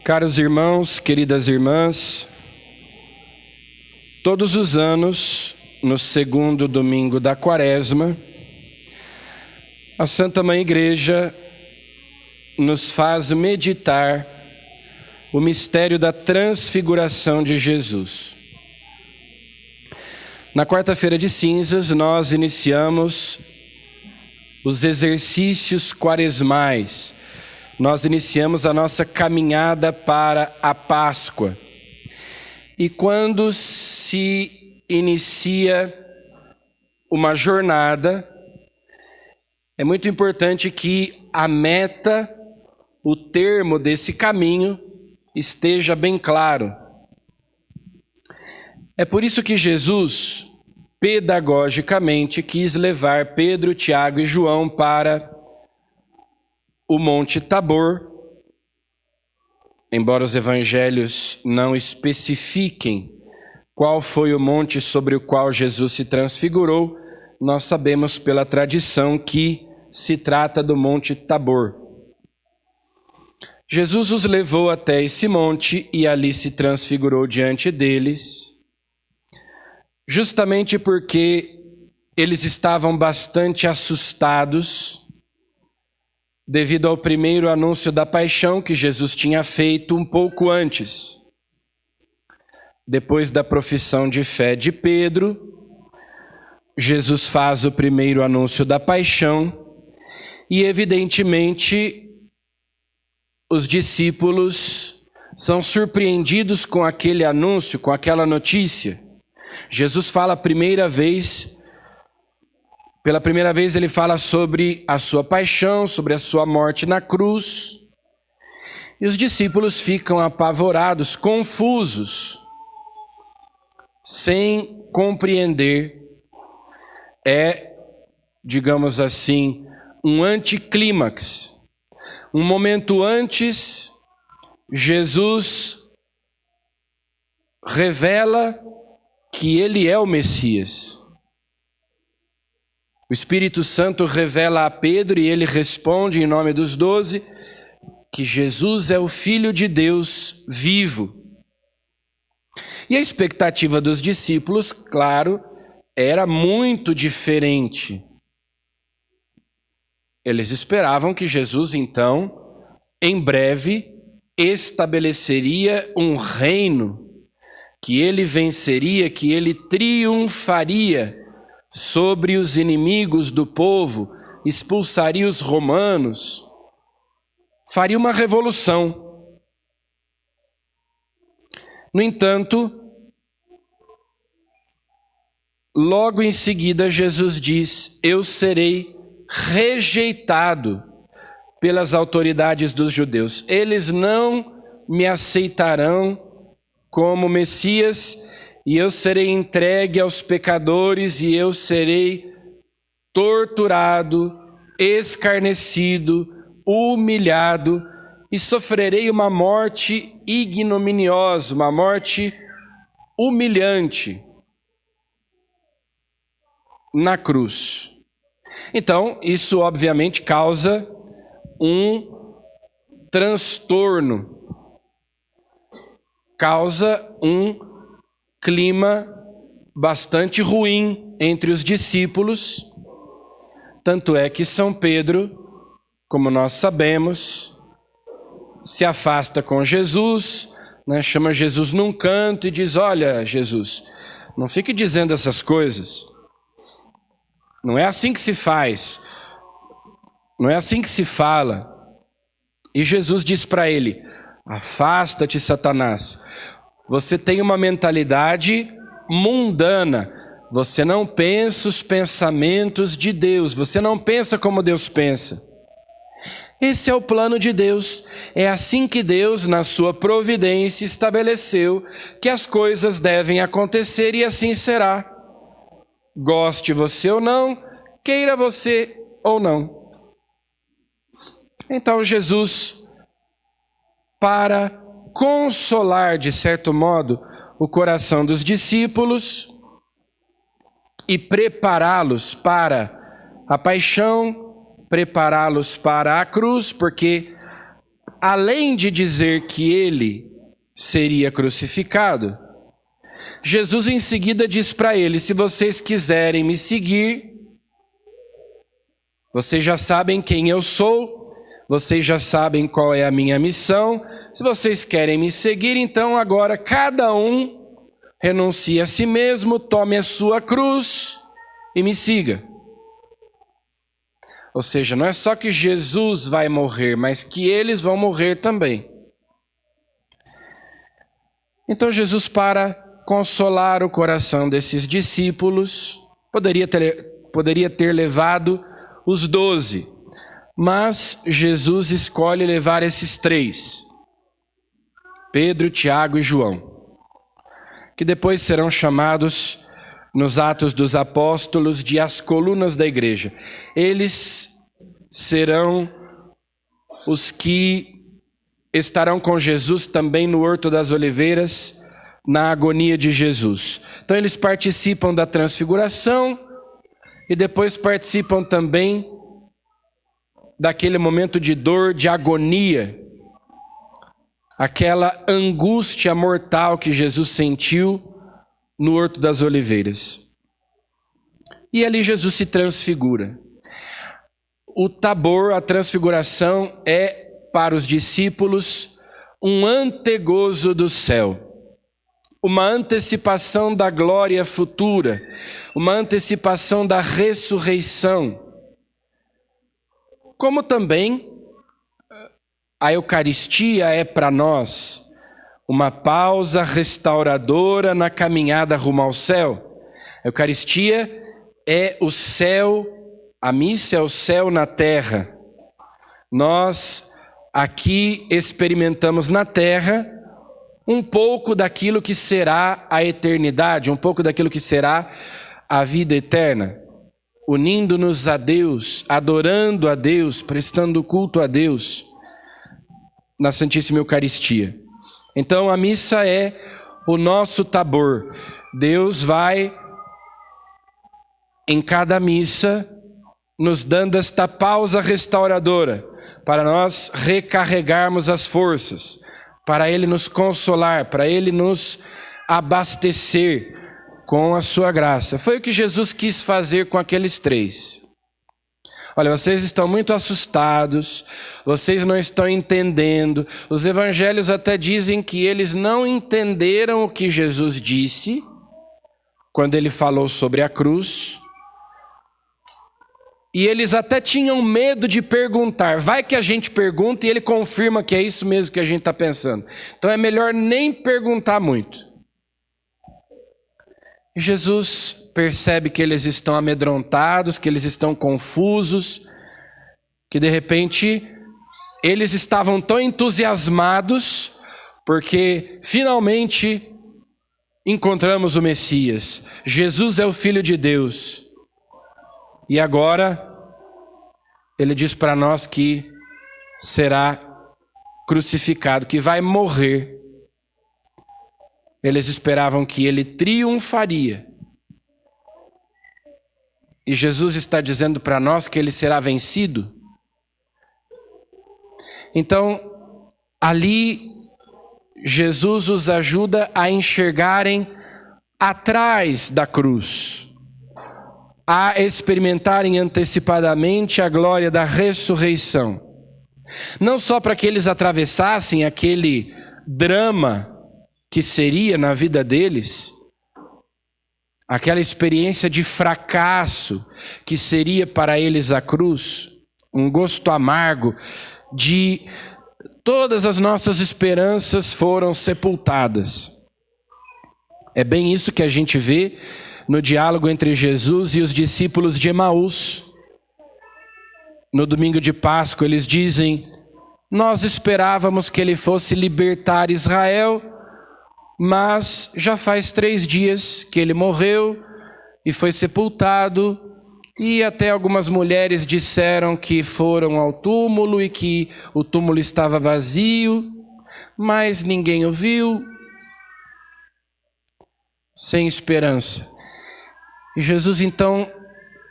Caros irmãos, queridas irmãs, todos os anos, no segundo domingo da Quaresma, a Santa Mãe Igreja nos faz meditar o mistério da transfiguração de Jesus. Na quarta-feira de cinzas, nós iniciamos os exercícios quaresmais. Nós iniciamos a nossa caminhada para a Páscoa. E quando se inicia uma jornada, é muito importante que a meta, o termo desse caminho, esteja bem claro. É por isso que Jesus, pedagogicamente, quis levar Pedro, Tiago e João para o Monte Tabor. Embora os evangelhos não especifiquem qual foi o monte sobre o qual Jesus se transfigurou, nós sabemos pela tradição que se trata do Monte Tabor. Jesus os levou até esse monte e ali se transfigurou diante deles, justamente porque eles estavam bastante assustados devido ao primeiro anúncio da paixão que Jesus tinha feito um pouco antes. Depois da profissão de fé de Pedro, Jesus faz o primeiro anúncio da paixão e, evidentemente, os discípulos são surpreendidos com aquele anúncio, com aquela notícia. Jesus fala pela primeira vez ele fala sobre a sua paixão, sobre a sua morte na cruz. E os discípulos ficam apavorados, confusos, sem compreender. É, digamos assim, um anticlímax. Um momento antes, Jesus revela que ele é o Messias. O Espírito Santo revela a Pedro e ele responde em nome dos 12 que Jesus é o Filho de Deus vivo. E a expectativa dos discípulos, claro, era muito diferente. Eles esperavam que Jesus, então, em breve, estabeleceria um reino, que ele venceria, que ele triunfaria sobre os inimigos do povo, expulsaria os romanos, faria uma revolução. No entanto, logo em seguida Jesus diz: eu serei rejeitado pelas autoridades dos judeus. Eles não me aceitarão como Messias, e eu serei entregue aos pecadores, e eu serei torturado, escarnecido, humilhado, e sofrerei uma morte ignominiosa, uma morte humilhante na cruz. Então, isso obviamente causa um transtorno, causa um clima bastante ruim entre os discípulos. Tanto é que São Pedro, como nós sabemos, se afasta com Jesus, chama Jesus num canto e diz: olha, Jesus, não fique dizendo essas coisas. Não é assim que se faz. Não é assim que se fala. E Jesus diz para ele: afasta-te, Satanás. Você tem uma mentalidade mundana. Você não pensa os pensamentos de Deus. Você não pensa como Deus pensa. Esse é o plano de Deus. É assim que Deus, na sua providência, estabeleceu que as coisas devem acontecer, e assim será. Goste você ou não, queira você ou não. Então Jesus, para consolar, de certo modo, o coração dos discípulos e prepará-los para a paixão, prepará-los para a cruz, porque além de dizer que ele seria crucificado, Jesus em seguida diz para eles: se vocês quiserem me seguir, vocês já sabem quem eu sou, vocês já sabem qual é a minha missão. Se vocês querem me seguir, então agora cada um renuncie a si mesmo, tome a sua cruz e me siga. Ou seja, não é só que Jesus vai morrer, mas que eles vão morrer também. Então Jesus, para consolar o coração desses discípulos, poderia ter levado os 12, mas Jesus escolhe levar esses 3, Pedro, Tiago e João, que depois serão chamados nos Atos dos Apóstolos de as colunas da igreja. Eles serão os que estarão com Jesus também no Horto das Oliveiras, na agonia de Jesus. Então eles participam da transfiguração e depois participam também daquele momento de dor, de agonia, aquela angústia mortal que Jesus sentiu no Horto das Oliveiras. E ali Jesus se transfigura. O Tabor, a transfiguração, é para os discípulos um antegozo do céu, uma antecipação da glória futura, uma antecipação da ressurreição. Como também a Eucaristia é para nós uma pausa restauradora na caminhada rumo ao céu. A Eucaristia é o céu, a missa é o céu na terra. Nós aqui experimentamos na terra um pouco daquilo que será a eternidade, um pouco daquilo que será a vida eterna, unindo-nos a Deus, adorando a Deus, prestando culto a Deus na Santíssima Eucaristia. Então a missa é o nosso Tabor. Deus vai, em cada missa, nos dando esta pausa restauradora, para nós recarregarmos as forças, para Ele nos consolar, para Ele nos abastecer com a sua graça. Foi o que Jesus quis fazer com aqueles 3. Olha, vocês estão muito assustados, vocês não estão entendendo. Os evangelhos até dizem que eles não entenderam o que Jesus disse quando Ele falou sobre a cruz. E eles até tinham medo de perguntar. Vai que a gente pergunta e Ele confirma que é isso mesmo que a gente está pensando. Então é melhor nem perguntar muito. Jesus percebe que eles estão amedrontados, que eles estão confusos, que de repente eles estavam tão entusiasmados porque finalmente encontramos o Messias. Jesus é o Filho de Deus. E agora Ele diz para nós que será crucificado, que vai morrer. Eles esperavam que Ele triunfaria. E Jesus está dizendo para nós que Ele será vencido. Então, ali, Jesus os ajuda a enxergarem atrás da cruz, a experimentarem antecipadamente a glória da ressurreição. Não só para que eles atravessassem aquele drama que seria na vida deles, aquela experiência de fracasso que seria para eles a cruz, um gosto amargo de todas as nossas esperanças foram sepultadas. É bem isso que a gente vê no diálogo entre Jesus e os discípulos de Emaús. No domingo de Páscoa eles dizem: nós esperávamos que Ele fosse libertar Israel, mas já faz 3 dias que Ele morreu e foi sepultado, e até algumas mulheres disseram que foram ao túmulo e que o túmulo estava vazio, mas ninguém o viu. Sem esperança. E Jesus então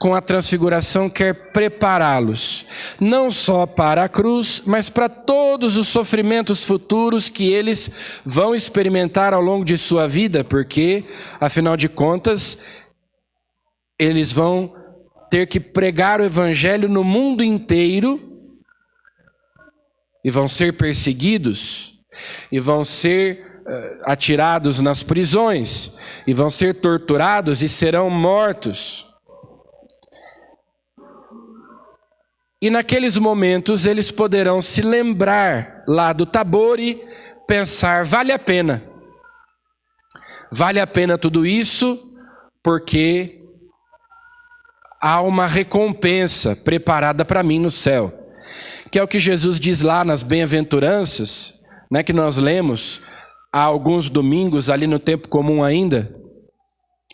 com a transfiguração, quer prepará-los, não só para a cruz, mas para todos os sofrimentos futuros que eles vão experimentar ao longo de sua vida, porque, afinal de contas, eles vão ter que pregar o evangelho no mundo inteiro, e vão ser perseguidos, e vão ser atirados nas prisões, e vão ser torturados e serão mortos. E naqueles momentos eles poderão se lembrar lá do Tabor e pensar, vale a pena. Vale a pena tudo isso, porque há uma recompensa preparada para mim no céu. Que é o que Jesus diz lá nas bem-aventuranças, né, que nós lemos há alguns domingos ali no tempo comum ainda.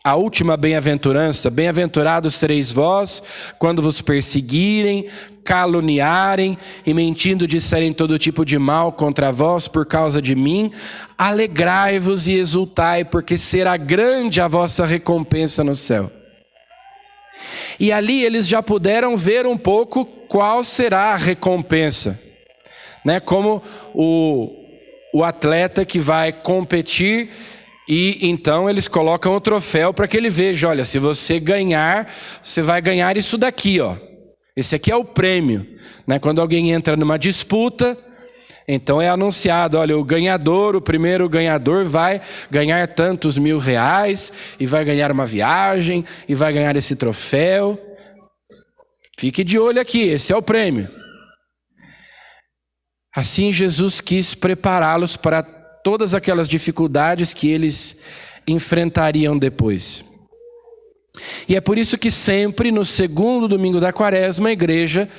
A última bem-aventurança: bem-aventurados sereis vós, quando vos perseguirem, caluniarem e mentindo disserem todo tipo de mal contra vós por causa de mim. Alegrai-vos e exultai, porque será grande a vossa recompensa no céu. E ali eles já puderam ver um pouco qual será a recompensa, né? Como o atleta que vai competir, e então eles colocam o troféu para que ele veja, olha, se você ganhar, você vai ganhar isso daqui, ó. Esse aqui é o prêmio, né? Quando alguém entra numa disputa, então é anunciado, olha, o primeiro ganhador vai ganhar tantos R$1.000, e vai ganhar uma viagem, e vai ganhar esse troféu. Fique de olho aqui, esse é o prêmio. Assim Jesus quis prepará-los para todas aquelas dificuldades que eles enfrentariam depois. E é por isso que sempre no segundo domingo da Quaresma a igreja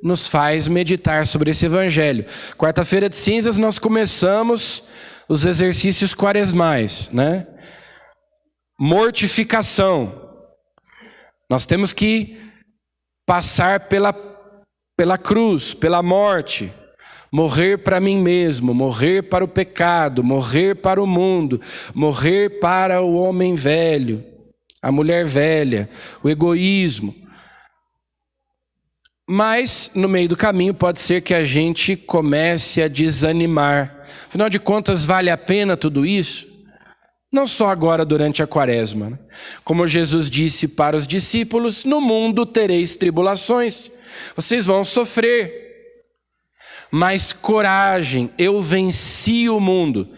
nos faz meditar sobre esse evangelho. Quarta-feira de cinzas nós começamos os exercícios quaresmais, né? Mortificação. Nós temos que passar pela cruz, pela morte. Morrer para mim mesmo, morrer para o pecado, morrer para o mundo, morrer para o homem velho, a mulher velha, o egoísmo. Mas no meio do caminho pode ser que a gente comece a desanimar. Afinal de contas, vale a pena tudo isso? Não só agora durante a Quaresma, né? Como Jesus disse para os discípulos, no mundo tereis tribulações, vocês vão sofrer. Mas coragem, eu venci o mundo.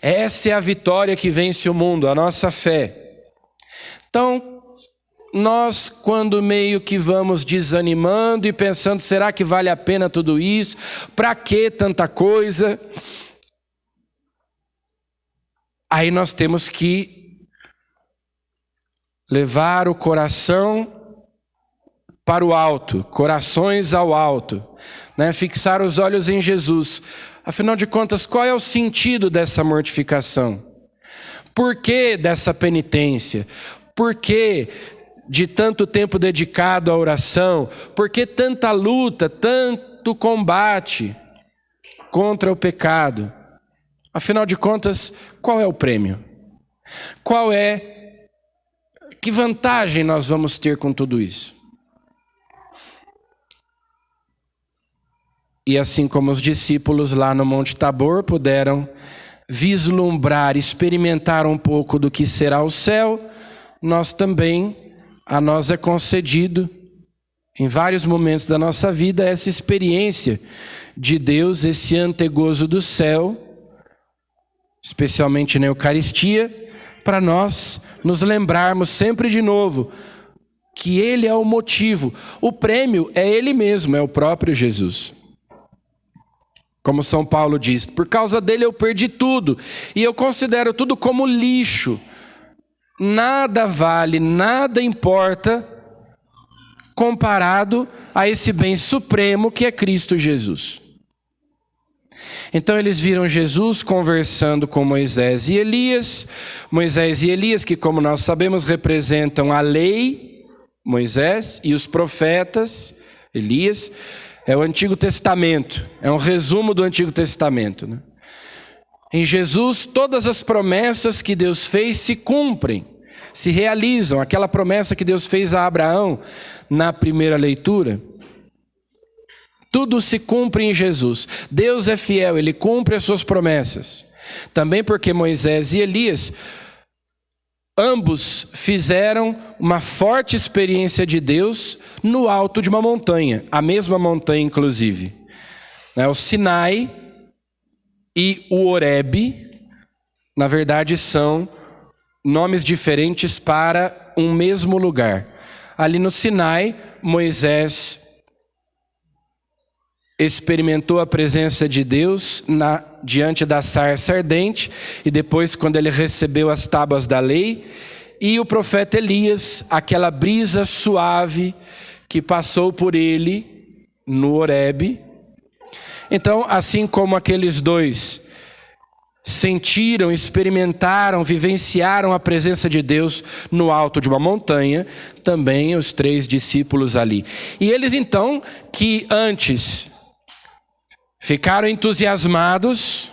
Essa é a vitória que vence o mundo, a nossa fé. Então, nós quando meio que vamos desanimando e pensando, será que vale a pena tudo isso? Para que tanta coisa? Aí nós temos que levar o coração para o alto, corações ao alto, né? Fixar os olhos em Jesus. Afinal de contas, qual é o sentido dessa mortificação? Por que dessa penitência? Por que de tanto tempo dedicado à oração? Por que tanta luta, tanto combate contra o pecado? Afinal de contas, qual é o prêmio? Que vantagem nós vamos ter com tudo isso? E assim como os discípulos lá no Monte Tabor puderam vislumbrar, experimentar um pouco do que será o céu, a nós é concedido, em vários momentos da nossa vida, essa experiência de Deus, esse antegozo do céu, especialmente na Eucaristia, para nós nos lembrarmos sempre de novo que Ele é o motivo. O prêmio é Ele mesmo, é o próprio Jesus. Como São Paulo diz, por causa dele eu perdi tudo, e eu considero tudo como lixo. Nada vale, nada importa comparado a esse bem supremo que é Cristo Jesus. Então eles viram Jesus conversando com Moisés e Elias. Moisés e Elias, que como nós sabemos representam a lei, Moisés, e os profetas, Elias. É o Antigo Testamento, é um resumo do Antigo Testamento, né? Em Jesus, todas as promessas que Deus fez se cumprem. se realizam. Aquela promessa que Deus fez a Abraão na primeira leitura. Tudo se cumpre em Jesus. Deus é fiel, Ele cumpre as suas promessas. Também porque Moisés e Elias, ambos fizeram uma forte experiência de Deus no alto de uma montanha. A mesma montanha, inclusive. O Sinai e o Horebe, na verdade, são nomes diferentes para um mesmo lugar. Ali no Sinai, Moisés experimentou a presença de Deus diante da sarça ardente, e depois quando ele recebeu as tábuas da lei, e o profeta Elias, aquela brisa suave que passou por ele no Horebe. Então, assim como aqueles dois sentiram, experimentaram, vivenciaram a presença de Deus no alto de uma montanha, também os 3 discípulos ali. E eles então, que antes ficaram entusiasmados,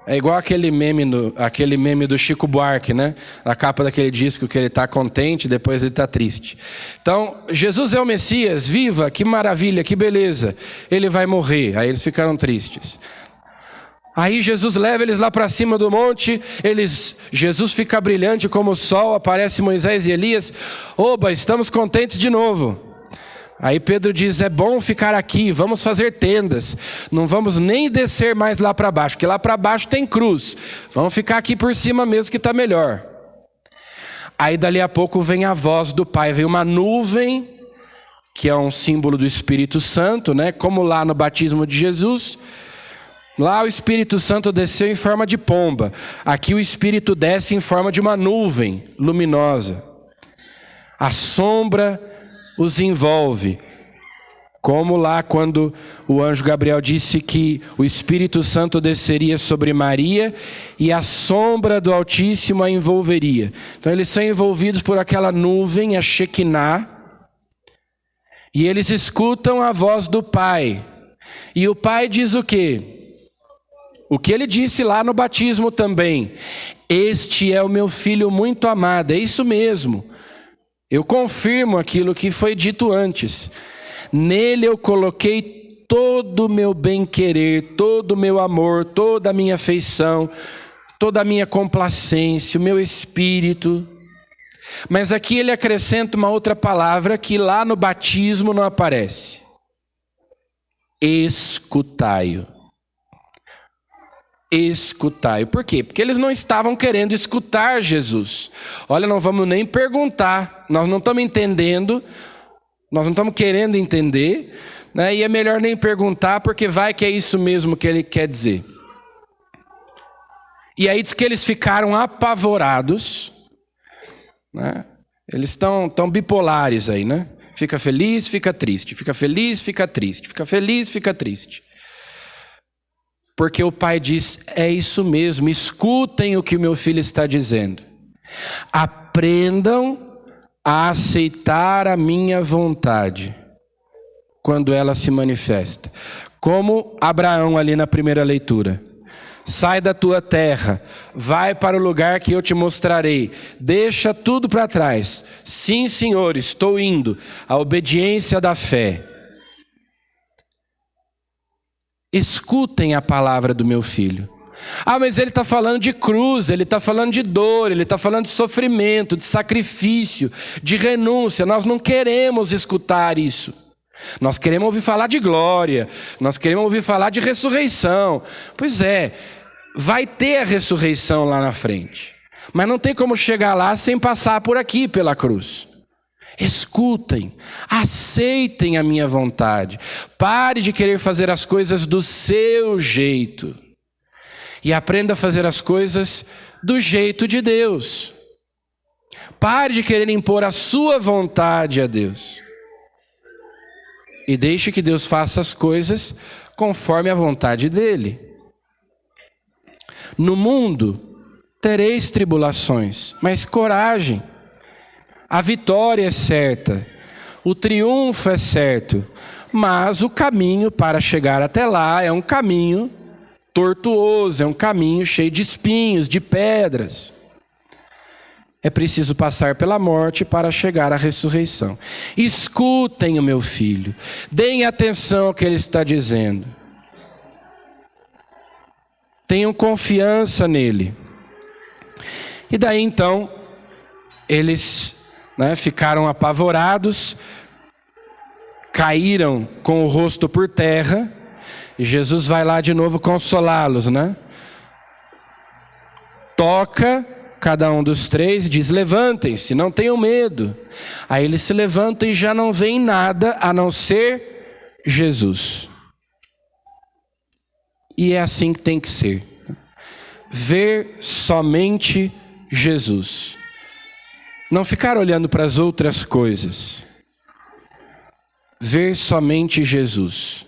é igual aquele meme do Chico Buarque, né? A capa daquele disco que ele está contente, depois ele está triste. Então, Jesus é o Messias, viva, que maravilha, que beleza. Ele vai morrer, aí eles ficaram tristes. Aí Jesus leva eles lá para cima do monte, Jesus fica brilhante como o sol, aparece Moisés e Elias. Oba, estamos contentes de novo. Aí Pedro diz, é bom ficar aqui, vamos fazer tendas, não vamos nem descer mais lá para baixo, porque lá para baixo tem cruz, vamos ficar aqui por cima mesmo que está melhor. Aí dali a pouco vem a voz do Pai, vem uma nuvem, que é um símbolo do Espírito Santo, né? Como lá no batismo de Jesus, lá o Espírito Santo desceu em forma de pomba, aqui o Espírito desce em forma de uma nuvem luminosa, a sombra os envolve, como lá quando o anjo Gabriel disse que o Espírito Santo desceria sobre Maria e a sombra do Altíssimo a envolveria. Então eles são envolvidos por aquela nuvem, a Shekinah, e eles escutam a voz do Pai. E o Pai diz o quê? O que ele disse lá no batismo também: este é o meu filho muito amado. É isso mesmo. Eu confirmo aquilo que foi dito antes. Nele eu coloquei todo o meu bem-querer, todo o meu amor, toda a minha afeição, toda a minha complacência, o meu espírito. Mas aqui ele acrescenta uma outra palavra que lá no batismo não aparece. Escutai-o. Escutai-o. Por quê? Porque eles não estavam querendo escutar Jesus. Olha, não vamos nem perguntar, nós não estamos entendendo, nós não estamos querendo entender, né? E é melhor nem perguntar, porque vai que é isso mesmo que ele quer dizer. E aí diz que eles ficaram apavorados, né? Eles estão bipolares aí, né? Fica feliz, fica triste, fica feliz, fica triste, fica feliz, fica triste. Porque o Pai diz, é isso mesmo, escutem o que o meu filho está dizendo. Aprendam a aceitar a minha vontade quando ela se manifesta. Como Abraão ali na primeira leitura. Sai da tua terra, vai para o lugar que eu te mostrarei. Deixa tudo para trás. Sim, Senhor, estou indo. A obediência da fé. Escutem a palavra do meu filho. Ah, mas ele está falando de cruz, ele está falando de dor, ele está falando de sofrimento, de sacrifício, de renúncia. Nós não queremos escutar isso. Nós queremos ouvir falar de glória, nós queremos ouvir falar de ressurreição. Pois é, vai ter a ressurreição lá na frente. Mas não tem como chegar lá sem passar por aqui pela cruz. Escutem, aceitem a minha vontade. Pare de querer fazer as coisas do seu jeito. E aprenda a fazer as coisas do jeito de Deus. Pare de querer impor a sua vontade a Deus. E deixe que Deus faça as coisas conforme a vontade dele. No mundo tereis tribulações, mas coragem. A vitória é certa, o triunfo é certo, mas o caminho para chegar até lá é um caminho tortuoso, é um caminho cheio de espinhos, de pedras. é preciso passar pela morte para chegar à ressurreição. Escutem o meu filho, deem atenção ao que ele está dizendo. Tenham confiança nele. E daí então, eles ficaram apavorados, caíram com o rosto por terra, e Jesus vai lá de novo consolá-los, Toca cada um dos três e diz: levantem-se, não tenham medo. Aí eles se levantam e já não veem nada a não ser Jesus. E é assim que tem que ser. Ver somente Jesus. Não ficar olhando para as outras coisas. Ver somente Jesus.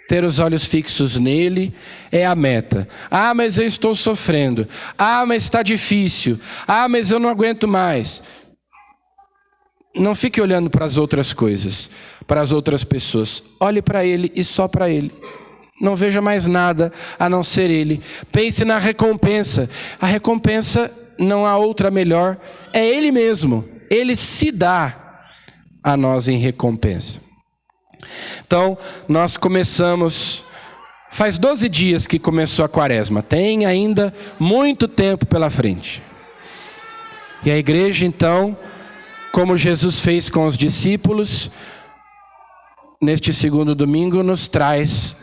Ter os olhos fixos nele é a meta. Ah, mas eu estou sofrendo. Ah, mas está difícil. Ah, mas eu não aguento mais. Não fique olhando para as outras coisas, para as outras pessoas. Olhe para ele e só para ele. Não veja mais nada a não ser ele. Pense na recompensa. A recompensa não há outra melhor. É ele mesmo. Ele se dá a nós em recompensa. Então, nós começamos, faz 12 dias que começou a quaresma, tem ainda muito tempo pela frente. E a igreja então, como Jesus fez com os discípulos, neste segundo domingo nos traz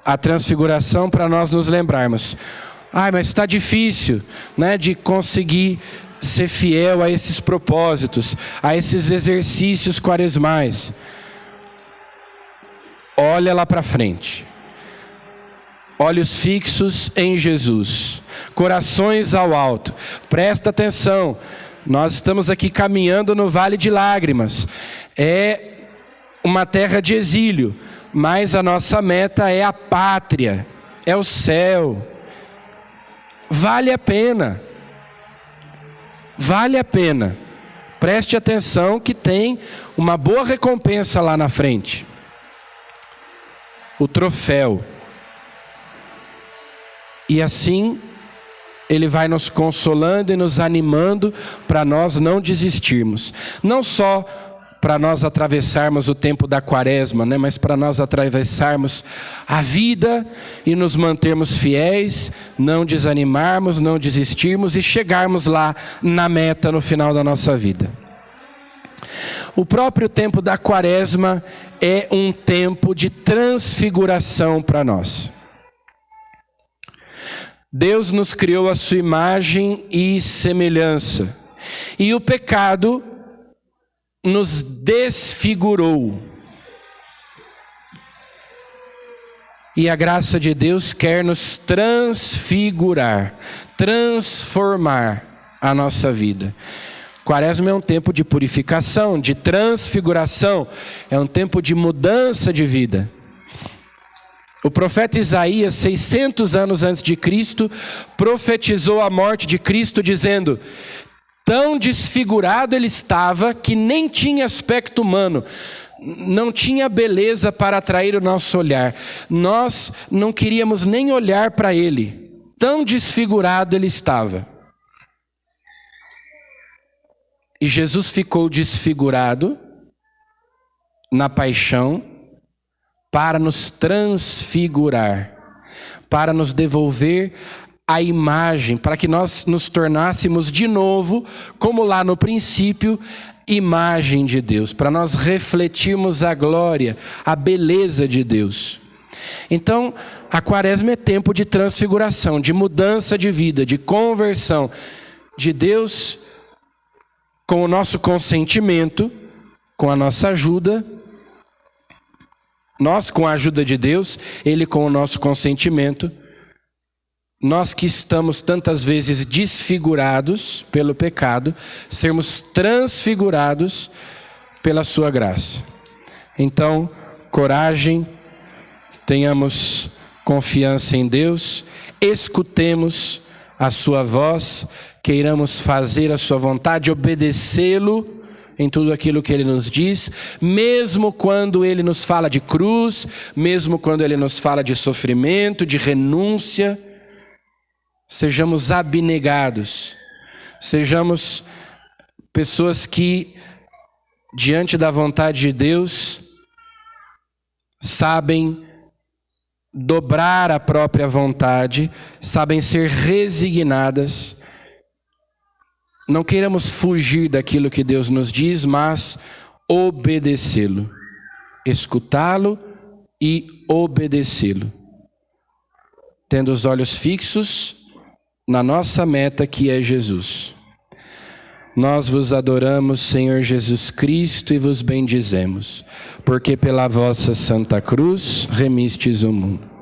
a transfiguração para nós nos lembrarmos. Mas está difícil, de conseguir ser fiel a esses propósitos, a esses exercícios quaresmais. Olha lá para frente. Olhos fixos em Jesus. Corações ao alto. Presta atenção. Nós estamos aqui caminhando no Vale de Lágrimas. É uma terra de exílio. Mas a nossa meta é a pátria. É o céu. Vale a pena. Vale a pena. Preste atenção que tem uma boa recompensa lá na frente. O troféu. E assim, ele vai nos consolando e nos animando para nós não desistirmos. Não só para nós atravessarmos o tempo da quaresma, mas para nós atravessarmos a vida e nos mantermos fiéis, não desanimarmos, não desistirmos e chegarmos lá na meta no final da nossa vida. O próprio tempo da quaresma é um tempo de transfiguração para nós. Deus nos criou a sua imagem e semelhança. E o pecado nos desfigurou. E a graça de Deus quer nos transfigurar, transformar a nossa vida. Quaresma é um tempo de purificação, de transfiguração, é um tempo de mudança de vida. O profeta Isaías, 600 anos antes de Cristo, profetizou a morte de Cristo dizendo: tão desfigurado ele estava que nem tinha aspecto humano, não tinha beleza para atrair o nosso olhar. Nós não queríamos nem olhar para ele, tão desfigurado ele estava. E Jesus ficou desfigurado na paixão para nos transfigurar, para nos devolver a imagem, para que nós nos tornássemos de novo, como lá no princípio, imagem de Deus, para nós refletirmos a glória, a beleza de Deus. Então, a quaresma é tempo de transfiguração, de mudança de vida, de conversão de Deus. Com o nosso consentimento, com a nossa ajuda, nós com a ajuda de Deus, Ele com o nosso consentimento, nós que estamos tantas vezes desfigurados pelo pecado, sermos transfigurados pela sua graça. Então, coragem, tenhamos confiança em Deus, escutemos a sua voz, queiramos fazer a sua vontade, obedecê-lo em tudo aquilo que ele nos diz, mesmo quando ele nos fala de cruz, mesmo quando ele nos fala de sofrimento, de renúncia, sejamos abnegados, Sejamos pessoas que, diante da vontade de Deus, sabem dobrar a própria vontade, sabem ser resignadas. Não queiramos fugir daquilo que Deus nos diz, mas obedecê-lo, escutá-lo e obedecê-lo, tendo os olhos fixos na nossa meta, que é Jesus. Nós vos adoramos, Senhor Jesus Cristo, e vos bendizemos, porque pela vossa Santa Cruz remistes o mundo.